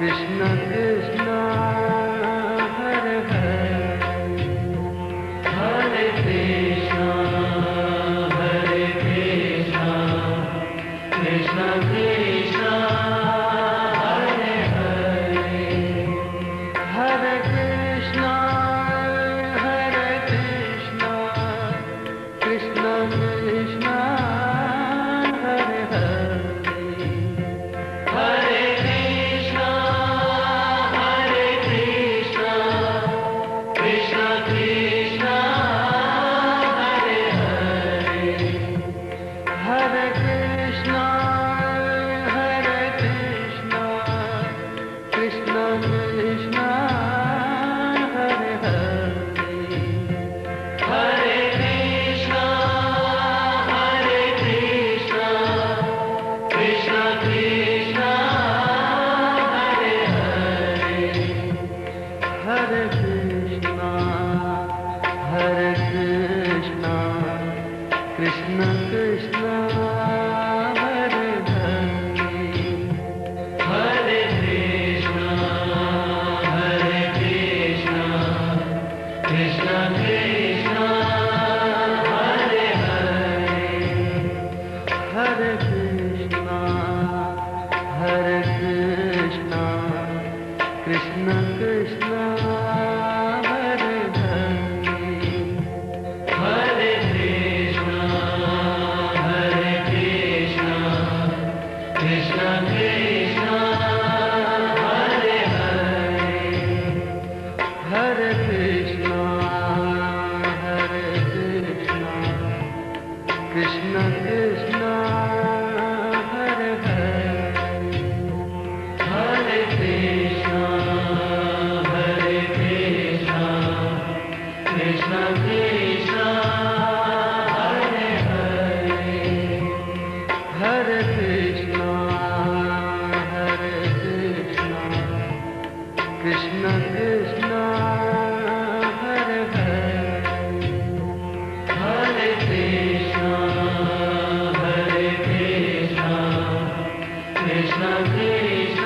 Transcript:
Krishna Krishna Hare Hare Hare Krishna Krishna Krishna Hare Hare Hare Krishna Krishna Krishna Hare Hare Hare Krishna Krishna Krishna Hare Hare Hare Krishna Krishna Krishna Hare Hare Hare Krishna Krishna Krishna Hare Hare Hare Krishna Krishna Krishna Hare Hare Hare Krishna Krishna Krishna Hare Hare Hare Krishna Krishna Krishna Hare Hare Hare Krishna Krishna Krishna Hare Hare Hare Krishna Krishna Krishna Hare Hare Hare Krishna Krishna Krishna Hare Hare Hare Krishna Krishna Krishna Hare Hare Hare Krishna Krishna Krishna